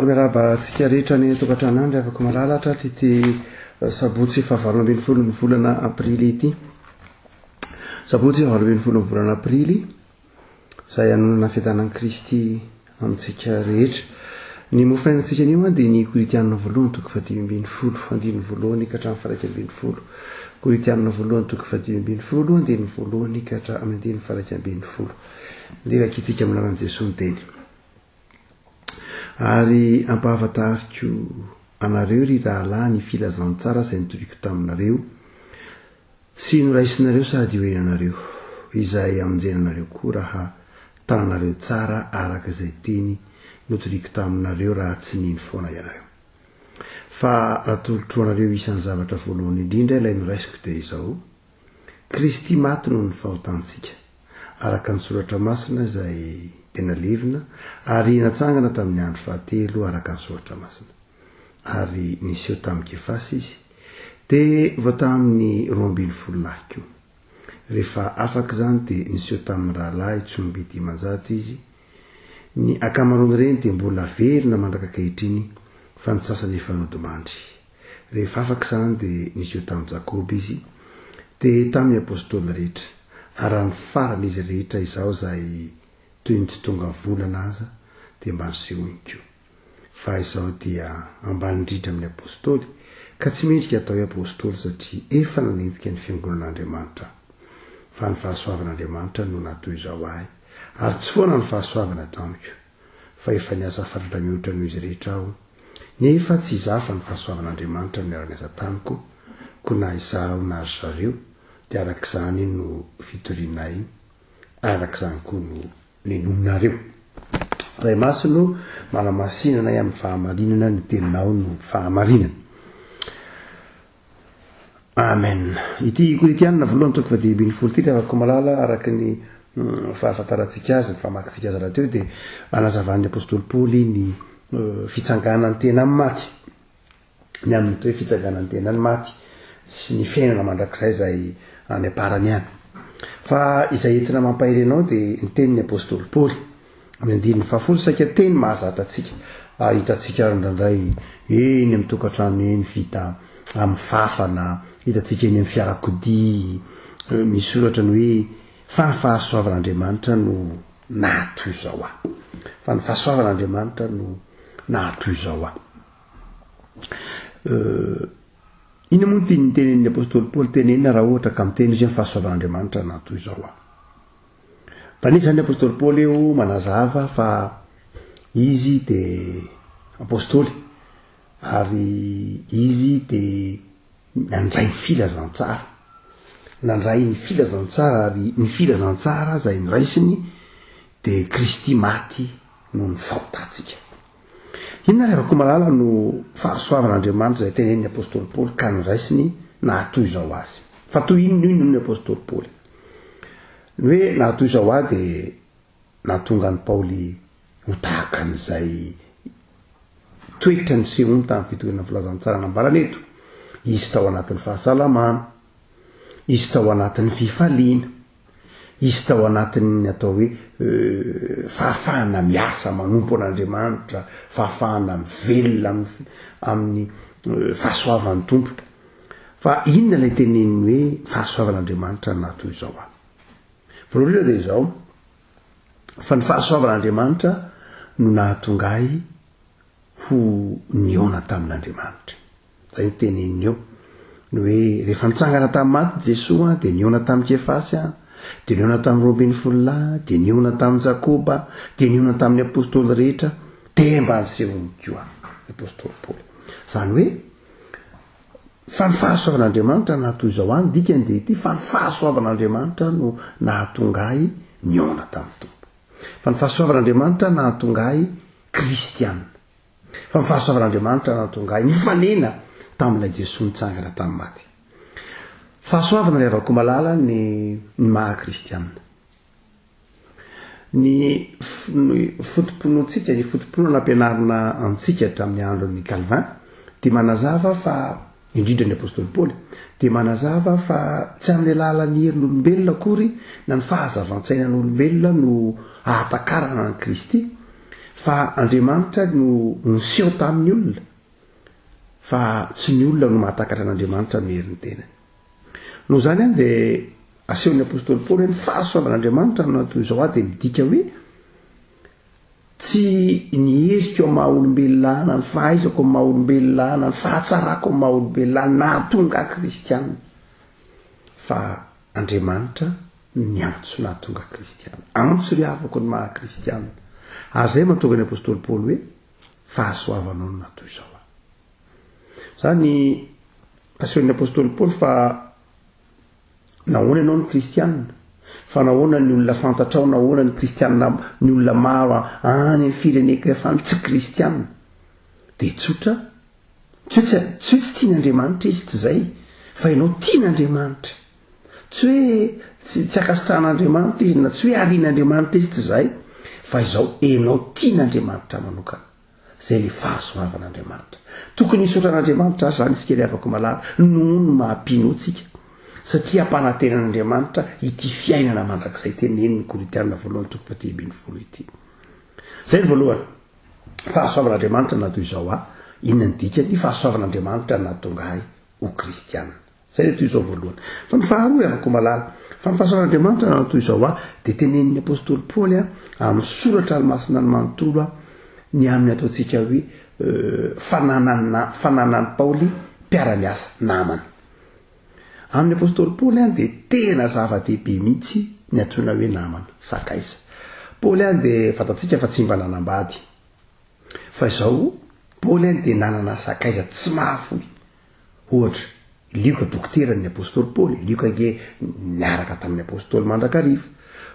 miaraba antsika rehetra ny tokantranandry afaka malalatra ty sabotsy fahavalo ambin'ny folo ny volana aprily ity. Sabotsy fahavalo ambin'ny folo ny volana aprily izay anonana fiadanan'i Kristy amintsika rehetra. Ny mofinainantsika anio dia ny Koritianina voalohany toko fadimy ambin'ny folo andininy voalohany ka hatramin'ny faraika ambin'ny folo. Koritianina voalohany toko fadimy ambin'ny folo andininy voalohany ka hatramin'ny andininy faraika ambin'ny folo. Ndevakitsika amin'ny anaran'i Jesosy ny teny. Ary ampahafantariko anareo ry rahalahy ny filazantsara izay nitoriko taminareo sy noraisinareo sady hoenanareo izay amonjenanareo koa raha tananareo tsara araka izay teny notoriko taminareo raha tsy niny foana ianareo. Fa natolotroanareo isan'ny zavatra voalohany indrindra ilay noraisiko dia izao: Kristy maty noho ny fahotantsika araka ny soratra masina izay tena levina ary natsangana tamin'ny andro fahatelo araka ny soratra masina ary niseho tamin'ny kefasy izy dia vao tamin'ny 12 lahy koa. Rehefa afaka izany dia niseho tamin'ny rahalahy tsy omby dimanjato izy. Ny ankamaroany ireny dia mbola velona mandrakakehitry fa ny sasany efa nodimandry. Rehefa afaka izany dia niseho tamin'ny Jakoba izy dia tamin'ny apôstôly rehetra ary ny faran'izy rehetra izao izay toy ny tsy tonga volana aza dia mba nisehony koa. Fa izao dia ambany indrindra amin'ny apôstôly ka tsy mendrika atao apôstôly satria efa nanentika ny fiangonan'Andriamanitra. Fa ny fahasoavan'Andriamanitra no natoy izao ahy ary tsy foana ny fahasoavana tamiko fa efa niasa fatratra mihoatra noho izy rehetra aho nefa tsy izafa ny fahasoavan'Andriamanitra no niara-niasa tamiko koa na izaho na ry zareo dia arak'izany no fitorianay arak'izany koa no nenominareo. Ray masino manamasinana amin'ny fahamarinana ny teninao no fahamarinana. Amen. Ity Koritianina voalohany toko fadimy ambin'ny folo ity afaka malala araka ny fahafantarantsika azy ny famakintsika azy raha teo dia anazavan'ny apôstôly Paoly ny fitsanganan'ny tena amin'ny maty, ny amin'ny toe fitsanganan'ny tena ny maty sy ny fiainana mandrakizay izay any aparany any. Fa izay entina mampahirenao dia ny tenin'ny apôstôly Paoly amin'ny andininy fahafolo saika teny mahazatra antsika. Hitantsika indraindray eny amin'ny tokantrano eny vita amin'ny fafana, hitantsika eny amin'ny fiarakodia misy soratra ny hoe fa ny fahasoavan'Andriamanitra no nahatoy izao aho. Fa ny fahasoavan'Andriamanitra no nahatoy izao aho. Iny moa ty ny tenen'ny apôstôly Paoly tenenina raha ohatra ka miteny izy ny fahasoavan'Andriamanitra nahatoy izao aho. Faniny zany apôstôly Paoly eo manazava fa izy dia apôstôly ary izy dia nandray ny filazantsara, nandray ny filazantsara ary ny filazantsara izay noraisiny dia Kristy maty noho ny fahotantsika. Inona ry avako malala no fahasoavan'Andriamanitra izay tenen'ny apôstôly Paoly ka noraisiny nahatoy izao azy. Fa toy ino ny apôstôly Paoly ny hoe nahatoy izao ahy dia nahatonga ny Paoly ho tahaka an'izay toetra ny sehony tamin'ny fitoriana filazantsara nambarana eto. Izy tao anatin'ny fahasalamana, izy tao anatin'ny fifaliana, izy tao anatin'ny atao hoe fahafahana miasa manompo an'Andriamanitra, fahafahana mivelona amin'ny fahasoavan'ny tompo. Fa inona ilay teneniny hoe fahasoavan'Andriamanitra nahatoy izao ahy? Voalohany dia izao fa ny fahasoavan'Andriamanitra no nahatongahy ho niona tamin'Andriamanitra. Izay ny teneniny eo ny hoe rehefa nitsangana tamin'ny maty Jesosy dia niona tamin'ny kefasy, dia niona tamin'ny 12 lahy, dia niona tamin'ny Jakoba, dia niona tamin'ny apôstôly rehetra, dia mba nisehony koa apôstôly Paoly. Izany hoe fa ny fahasoavan'Andriamanitra nahatoy izao any dikany dia ity fa ny fahasoavan'Andriamanitra no nahatongahy niona tamin'ny tompo. Fa ny fahasoavan'Andriamanitra nahatongahy kristianina. Fa ny fahasoavan'Andriamanitra nahatongahy nifanena tamin'ilay Jesosy nitsangana tamin'ny maty. Fahasoavana ry avako malala ny maha-kristianina. Ny fotoponontsika, ny fotopono nampianarina antsika tamin'ny andron'ny Calvin dia manazava fa indrindra ny apôstôly Paoly dia manazava fa tsy amin'ny alalan'ny herin'olombelona akory na ny fahazavan-tsainan'olombelona no ahatakarana ny Kristy fa Andriamanitra no niseho tamin'ny olona fa tsy ny olona no mahatakatra an'Andriamanitra ny herin'ny tena. Noho zany any dia asehon'ny apôstôly Paoly hoe ny fahasoavan'Andriamanitra no natoy izao dia midika hoe tsy ny heziko eo maha olombelona ny fahaizako maha olombelona ny fahatsarako maha olombelona nahatonga kristianina fa Andriamanitra ny antso nahatonga kristianina, antso ry havako ny maha kristianina. Ary zay mahatonga ny apôstôly Paoly hoe fahasoavanao no natoy izao. Zany asehon'ny apôstôly Paoly fa nahoana ianao ny kristianina, fa nahoana ny olona fantatrao, nahoana ny kristianina, ny olona maro any amin'ny firenena rehefa tsy kristianina dia tsotra tsy tian'Andriamanitra izy, tsy zay, fa ianao tian'Andriamanitra, tsy hoe tsy akasitran'Andriamanitra izy na tsy hoe arian'Andriamanitra izy, tsy zay, fa izao ianao tian'Andriamanitra manokana. Zay le fahasoavan'Andriamanitra. Tokony hisotran'Andriamanitra zany isika ry havako malala noho ny mahampino tsika, satria ampanantenan'Andriamanitra ity fiainana mandrakizay teneniny Korintiana voalohany 1:20 ity. Zay ny voalohany, fahasoavan'Andriamanitra natoy izao inona ny dikany? Fahasoavan'Andriamanitra nahatonga ahy ho kristianina. Zay ny toy izao voalohany. Fa ny faharoa ry havako malala, fa ny fahasoavan'Andriamanitra natoy izao dia tenenin'ny apôstôly Paoly amin'ny soratra Almasina ny manontolo ny amin'ny ataontsika hoe fananan'ny Paoly mpiara-miasa namana. Amin'ny apôstôly Paoly dia tena zava-dehibe mihitsy ny antsoina hoe namana, sakaiza. Paoly dia fantatsika fa tsy mba nanambady, fa izao Paoly dia nanana sakaiza tsy mahafoy. Ohatra, lioka dokteran'ny apôstôly Paoly, lioka ge niaraka tamin'ny apôstôly mandrakariva,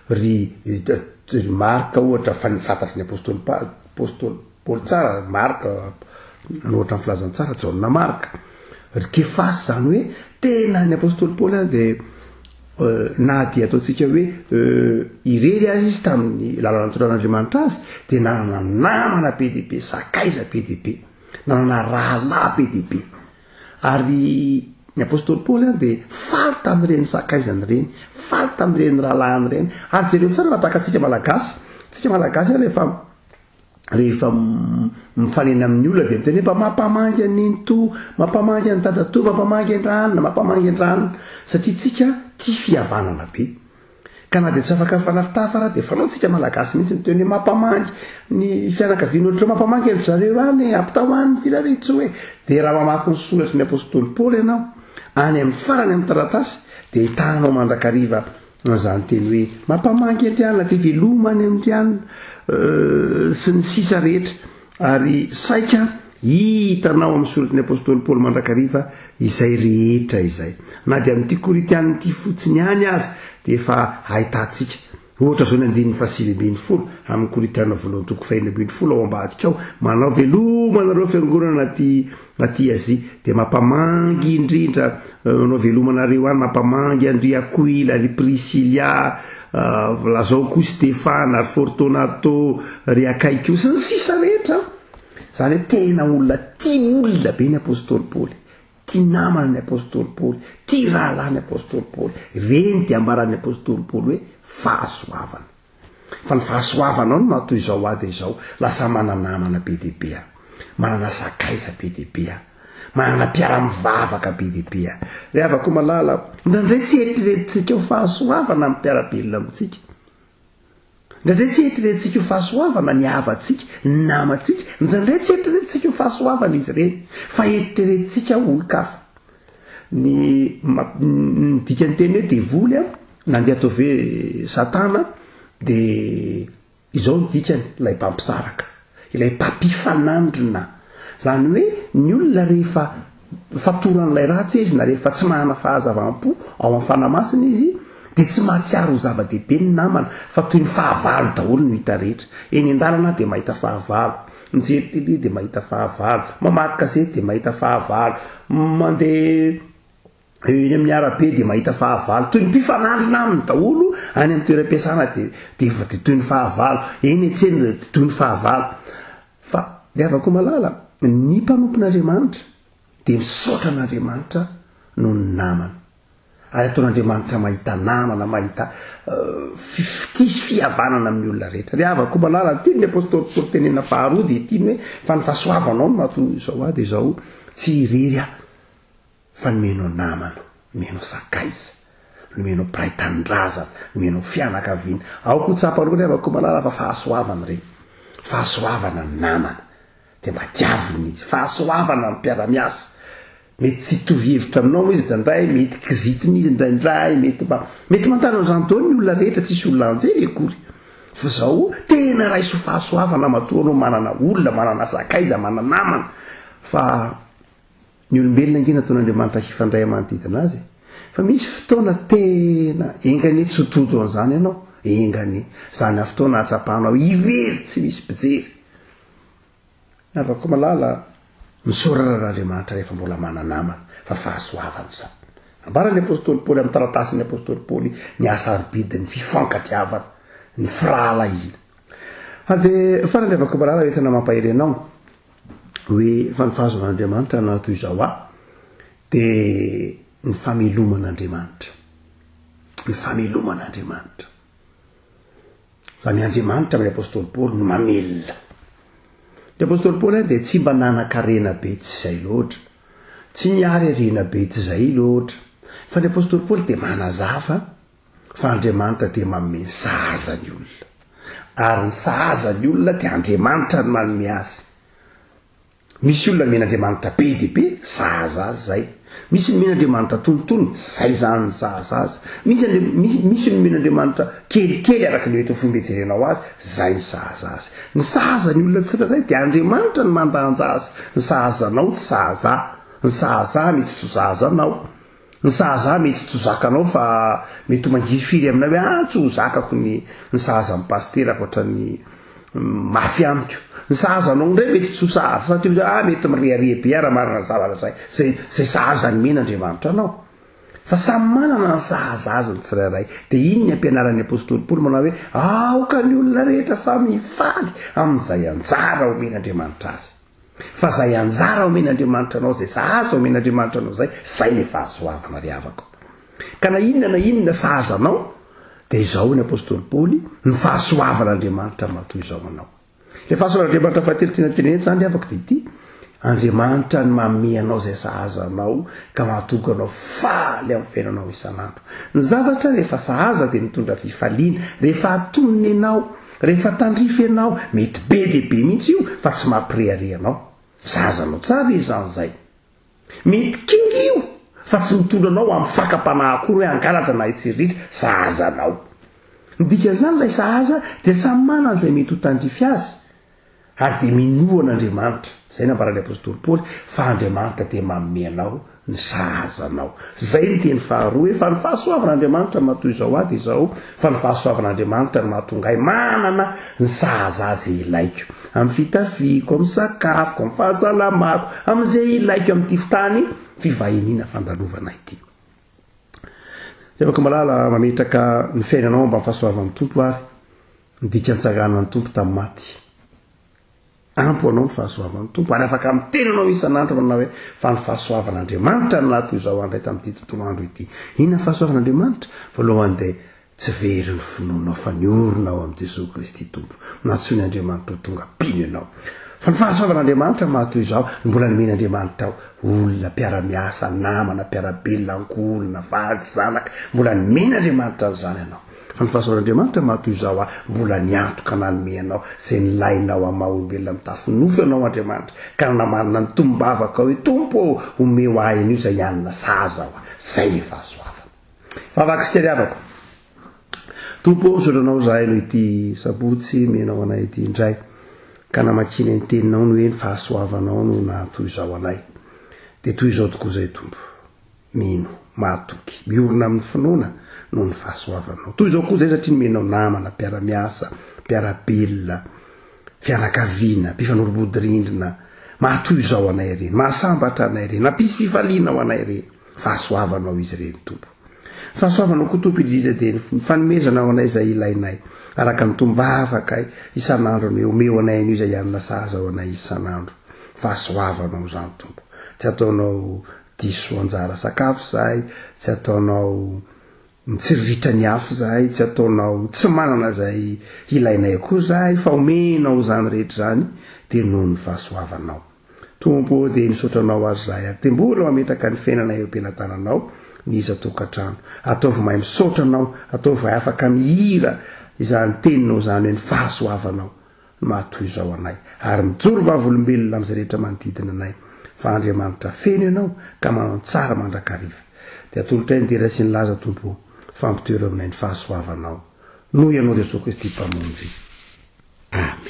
ry Marka ohatra fa nifantatry ny apôstôly Paoly tsara, Marka nohatra ny filazantsara, Jaona Marka, ry Kefasy, zany hoe tena ny apôstôly Paoly dia na dia ataontsika hoe irery azy izy tamin'ny lalana natoran'Andriamanitra azy dia nanana namana be dehibe, sakaiza be dehibe, nanana rahalahy be dehibe. Ary ny apôstôly Paoly dia faly tamin'ireny sakaizany reny, faly tamin'ireny rahalahiny reny. Ary jereo tsara matakatsika malagasy, tsika malagasy rehefa mifanena amin'ny olona dia miteny hoe mampamangy an'iny to, mampamangy any dada to, mampamangy an-dranona, mampamangy an-dranona, satria tsika tia fihavanana be. Ka na dia tsy afaka mifanaritafa dia fanao tsika malagasy mihitsy ny teny hoe mampamangy ny fianakaviana ohatrao, mampamangy an zareo any, ampitao any filaretso hoe. Dia raha mamaky ny soratry ny apôstôly Paoly ianao any amin'ny farany amin'ny taratasy dia hitanao mandrakariva zany teny hoe mampamangy an-drianona dia velomany amin'ny sy ny sisa rehetra. Ary saika hitanao amin'ny soratry ny apôstôly Paoly mandrakariva izay rehetra izay, na dia amin'ity Korintiana ity fotsiny ihany azy dia efa ahitantsika. Ohatra zao ny 9:20 amin'ny Korintiana voalohany 2:20 ao ambadika ao, manao velomanareo fiangonana aty Azia dia mampamangy indrindra, manao velomanareo any, mampamangy andry Aquila, ry Priscilla, lazao koa Stefana, Fortunato, ry Akaiko sy ny sisa rehetra. Zany hoe tena olona tia olona be ny apôstôly Paoly, tia namana ny apôstôly Paoly, tia rahalahy ny apôstôly Paoly. Reny dia ambaran'ny apôstôly Paoly hoe fahasoavana. Fa ny fahasoavana no matoy izao dia izao lasa mananamana be dehibe, manana sakaiza be dehibe, manana mpiara-mivavaka be dehibe. Ry havako malala, ndraindray tsy eritreretintsika ho fahasoavana amin'ny mpiara-belona amintsika, ndraindray tsy eritreretintsika ho fahasoavana ny havatsika, ny namantsika, ndraindray tsy eritreretintsika ho fahasoavana izy ireny, fa eritreretintsika olon-kafa. Ny dikany teny hoe devoly nandeha atao ve Satana dia izao ny dikany, ilay mpampisaraka, ilay mpampifanandrina. Zany hoe ny olona rehefa fatoran'ilay ratsy izy, na rehefa tsy manana fahazavam-po ao amin'ny fanamasina izy, dia tsy mahatsiaro ho zava-dehibe ny namana, fa toy ny fahavalo daholo no hita rehetra. Eny an-dalana dia mahita fahavalo, mijery tele dia mahita fahavalo, mamaky kasety dia mahita fahavalo, mandeha eny amin'ny arabe dia mahita fahavalo, toy ny mpifanandrina aminy daholo. Any amin'ny toeram-piasana dia toy ny fahavalo, eny an-tsena dia toy ny fahavalo. Fa ry havako malala, ny mpanompon'Andriamanitra dia misaotra an'Andriamanitra noho ny namana. ary ataon'andriamanitra mahita namana mahita tisy fihavanana amin'ny olona rehetra ry avako malala tiny ny apôstôly Paoly tenena faharoa dia tiny hoe fa ny fahasoavanao no mahatonga izao dia izao tsy irery fa nomenao namana nomenao sakaiza nomenao piraitan-drazana nomenao fianakaviana ao koa tsaparoa ry avako malala fa fahasoavana reny fahasoavana ny namana dia mba tiaviny izy fahasoavana ny mpiara-miasa mety tsy tovihevitra aminao izy drandray mety kizitiny izy ndraindray mety mantana zantony ny olona rehetra tsisy olona anjery akory fa zao tena raiso fahasoavana matoa anao manana olona manana sakaiza manana namana fa ny olombelona ingina ataon'andriamanitra hifandray manodidina azy fa misy fotoana tena engany tsy hotojo an'izany ianao engany zany a fotoana atsapahanao irery tsy misy pijery afaka malala misorarar'andriamanitra rehefa mbola mananamana fa fahasoavana zany ambarany apôstôly Paoly amin'ny taratasiny apôstôly Paoly ny asa arbidiny fifankatiavana ny firahalaina dia farany avaka malala rehetra mampaherenao hoe fa ny fahazoan'andriamanitra na toy izao dia ny fameloman'andriamanitra ny fameloman'andriamanitra zany andriamanitra amin'ny apôstôly Paoly no mamelona ny apôstôly Paoly dia tsy mba nanan-karena be tsy izay loatra tsy niary arena be tsy izay loatra fa ny apôstôly Paoly dia manazava fa andriamanitra dia manome sahaza ny olona ary ny sahaza ny olona dia andriamanitra ny manome azy misy olona men'andriamanitra be dia be sahaza azy zay misy ny men'andriamanitra tonotony zay zany ny sahaza azy misy ny men'andriamanitra kelikely araka ny mety ho fombejerenao azy zay ny sahaza azy ny sahaza ny olona tsirairay dia andriamanitra ny mandanja azy ny sahazanao tsy sahaza ny sahaza mety tsy ho sahazanao ny sahaza mety tsy ho zakanao fa mety ho mangifiry aminao hoe tsy ho zakako ny sahaza amin'ny pastera ohatrany mafy amiko ny sahazanao ndray mety tsy ho sahaza satria mety mireharehabe raha marina zavatra zay sahaza ny men'andriamanitra anao fa samy manana ny sahaza azy ny tsirairay dia iny ny ampianaran'ny apôstôly Paoly manao hoe aoka ny olona rehetra samy faly amin'izay anjara omen'andriamanitra azy fa zay anjara omen'andriamanitra anao zay sahaza omen'andriamanitra anao zay ny fahasoavana ry havako ka na inona sahazanao dia izao ny apôstôly Paoly ny fahasoavan'andriamanitra matoa izao anao le fahasoavan'andriamanitra fahatelo tiana zany ry havako dia ity andriamanitra ny manome anao zay sahazanao ka mahatonga anao faly amin'ny fiainanao isan'andro ny zavatra rehefa sahaza dia mitondra fifaliana rehefa atonony ianao rehefa tandrify ianao mety be dia be mihitsy io fa tsy mampireare anao sahazanao tsara izan'izay mety kingy io fa tsy mitondra anao amin'ny fakam-panahy akory hoe angalatra na itsiritra sahazanao ny dikan'izany ilay sahaza dia samy manana izay mety ho tandrify azy ary dia minoan'andriamanitra zay nambaran'ny apôstôly Paoly fa andriamanitra dia manome anao ny sahazanao zay ny teny faharoa hoe fa ny fahasoavan'andriamanitra no matoa izao ady izao fa ny fahasoavan'andriamanitra no mahatonga ahy manana ny sahaza azy ilaiko amin'ny fitafiako amin'ny sakafoko amin'ny fahasalamako amin'izay ilaiko amin'ity fotany fivahiniana fandalovana ity afaka malala mametraka ny fiainanao mba fahasoavan'ny tompo ary ny dikan-tsagana ny tompo tamin'ny maty ampo anao ny fahasoavan'ny tompo ary afaka mitenanao isan'andro manao hoe fa ny fahasoavan'andriamanitra no nato izao andray tamin'ity tontolo andro ity inona ny fahasoavan'andriamanitra voalohany dia tsy very ny finoanao fa ny orona ao amin'i Jesosy Kristy tompo natsoa ny andriamanitra ho tonga pino ianao fa ny fahasoavan'andriamanitra mahato izao mbola nomen'andriamanitra olona mpiara-miasa namana mpiara-belona ankolona valy zanaka mbola nomen'andriamanitra n'izany ianao fa ny fahasoavan'andriamanitra mahato izao mbola niantoka nanome anao zay nilainao amin'ny maha-olombelona mitafinofy anao andriamanitra ka namarina ny tombavaka hoe tompo ome ho ahy an'io zay ianona sahaza zay ny fahasoavana vavaka ry havako tompo sotranao zahay no ity sabotsy menao anay ity indray ka namakiny ny teninao no hoe ny fahasoavanao no nato izao anay dia toy izao tokoa zay tompo mino mahatoky miorina amin'ny finoana no ny fahasoavanao toy izao koa zay satria nomenao namana mpiara-miasa mpiara-belona fianakaviana mpifanorobodi-rindrina mahatoy izao anay ireny mahasambatra anay ireny mampisy fifaliana ao anay ireny fahasoavanao izy ireny tompo fahasoavanao koa tompo indrindra dia ny fanomezana ao anay izay ilainay araka ny tombavaka isan'andro ny omeo anay an'io izay ianona sahaza ao anay isan'andro fahasoavanao zany tompo tsy ataonao diso anjara sakafo zahay, tsy ataonao mitsiritritra ny afo zahay, tsy ataonao tsy manana zay ilainay koa zahay, fa omenao zany rehetra zany de noho ny fahasoavanao. Tompo de nisotranao azy zahay ary de mbola mametraka ny fiainana eo am-pelatananao ny iza tokantrano. Ataovy mahay misotranao, ataovy afaka mihira izany teninao zany hoe ny fahasoavanao matoy zao anay, ary mijoro vavolombelona am'izay rehetra manodidina anay, fa Andriamanitra feno ianao ka manao tsara mandrakariva. De atolotra ny tera sy ny laza tompo fampitoera aminay ny fahasoavanao noho ianao Jesosy Kristy mpamonjy. Amen.